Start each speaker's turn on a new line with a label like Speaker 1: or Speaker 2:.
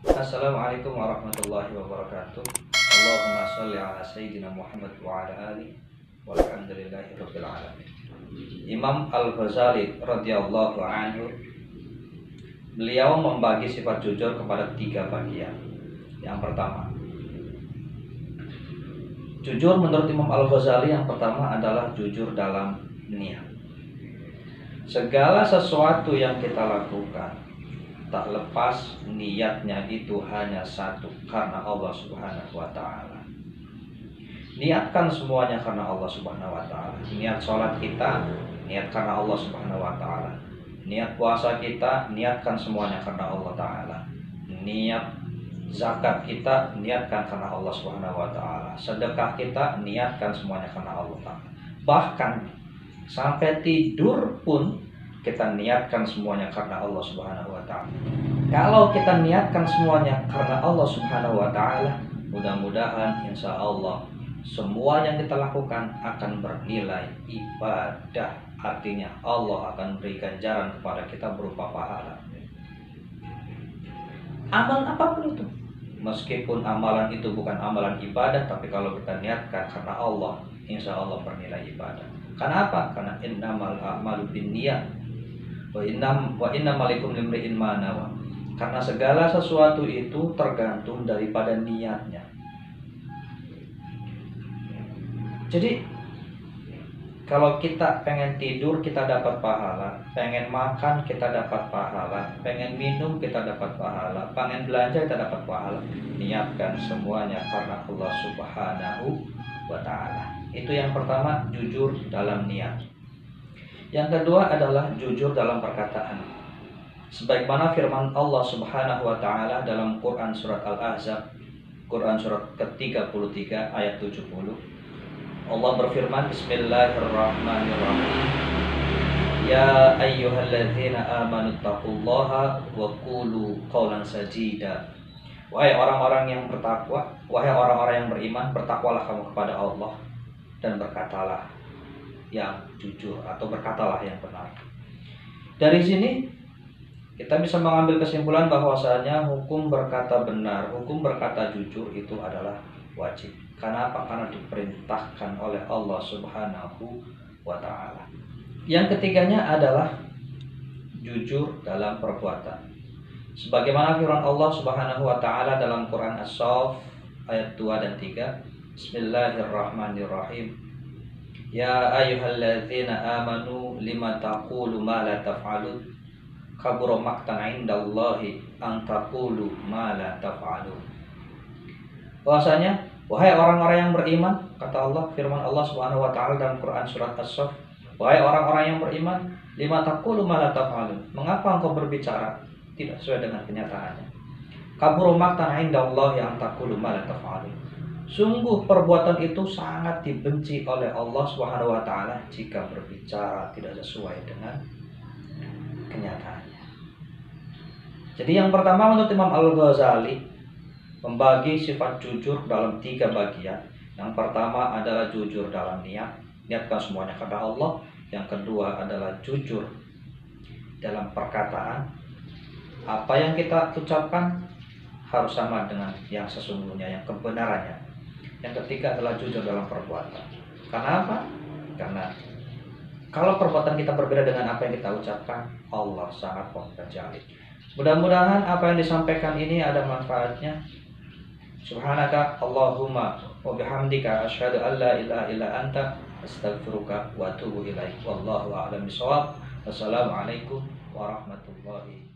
Speaker 1: Assalamualaikum warahmatullahi wabarakatuh. Allahumma sholli ala sayyidina Muhammad wa ala ali walhamdulillahi rabbil alamin. Imam Al-Ghazali radhiyallahu anhu, beliau membagi sifat jujur kepada 3 bagian. Yang pertama, jujur menurut Imam Al-Ghazali yang pertama adalah jujur dalam niat. Segala sesuatu yang kita lakukan, tak lepas niatnya itu hanya satu, karena Allah Subhanahu wa ta'ala. Niatkan semuanya karena Allah Subhanahu wa ta'ala. Niat sholat kita, niat karena Allah Subhanahu wa ta'ala. Niat puasa kita, niatkan semuanya karena Allah ta'ala. Niat zakat kita, niatkan karena Allah Subhanahu wa ta'ala. Sedekah kita, niatkan semuanya karena Allah ta'ala. Bahkan sampai tidur pun kita niatkan semuanya karena Allah Subhanahu wa ta'ala. Kalau kita niatkan semuanya karena Allah Subhanahu wa ta'ala, mudah-mudahan insya Allah semua yang kita lakukan akan bernilai ibadah. Artinya Allah akan beri ganjaran kepada kita berupa pahala. Amal apapun itu, meskipun amalan itu bukan amalan ibadah, tapi kalau kita niatkan karena Allah, insya Allah bernilai ibadah. Karena apa? Karena innamal a'malu binniyat wa innamal likulli imri'in ma nawa. Karena segala sesuatu itu tergantung daripada niatnya. Jadi kalau kita pengen tidur kita dapat pahala, pengen makan kita dapat pahala, pengen minum kita dapat pahala, pengen belanja kita dapat pahala. Niatkan semuanya karena Allah Subhanahu wa ta'ala. Itu yang pertama, jujur dalam niat. Yang kedua adalah jujur dalam perkataan. Sebagaimana firman Allah Subhanahu wa ta'ala dalam Quran surat Al-Ahzab, Quran surat ke-33 ayat 70. Allah berfirman, Bismillahirrahmanirrahim. Ya ayyuhalladzina amanu taqullaha wa qulu qawlan sadida. Wahai orang-orang yang bertakwa, wahai orang-orang yang beriman, bertakwalah kamu kepada Allah dan berkatalah yang jujur atau berkatalah yang benar. Dari sini kita bisa mengambil kesimpulan bahwasanya hukum berkata benar, hukum berkata jujur itu adalah wajib. Karena apa? Karena diperintahkan oleh Allah Subhanahu wa ta'ala. Yang ketiganya adalah jujur dalam perbuatan. Sebagaimana firman Allah Subhanahu wa ta'ala dalam Quran As-Saff ayat 2 dan 3. Bismillahirrahmanirrahim. Ya ayyuhalladzina amanu lima taqulu ma la taf'alun kabura maqtan 'indallahi an taqulu ma la taf'alun. Bahwasanya wahai orang-orang yang beriman, kata Allah, firman Allah Subhanahu wa ta'ala dalam Quran surat As-Saff, wahai orang-orang yang beriman, lima taqulu ma la taf'alun. Mengapa engkau berbicara tidak sesuai dengan kenyataannya? Kabura maqtan 'indallahi an taqulu ma la taf'alun. Sungguh perbuatan itu sangat dibenci oleh Allah Subhanahu wa ta'ala jika berbicara tidak sesuai dengan kenyataannya. Jadi yang pertama menurut Imam Al-Ghazali membagi sifat jujur dalam 3 bagian. Yang pertama adalah jujur dalam niat, niatkan semuanya karena Allah. Yang kedua adalah jujur dalam perkataan, apa yang kita ucapkan harus sama dengan yang sesungguhnya, yang kebenarannya. Yang ketiga adalah jujur dalam perbuatan. Karena apa? Karena kalau perbuatan kita berbeda dengan apa yang kita ucapkan, Allah sangat mengetahui. Mudah-mudahan apa yang disampaikan ini ada manfaatnya. Subhanaka Allahumma wa bihamdika asyhadu an la ilaha illa anta astaghfiruka wa atubu ilaik. Wallahu a'lam bishawab. Wassalamualaikum warahmatullahi wabarakatuh.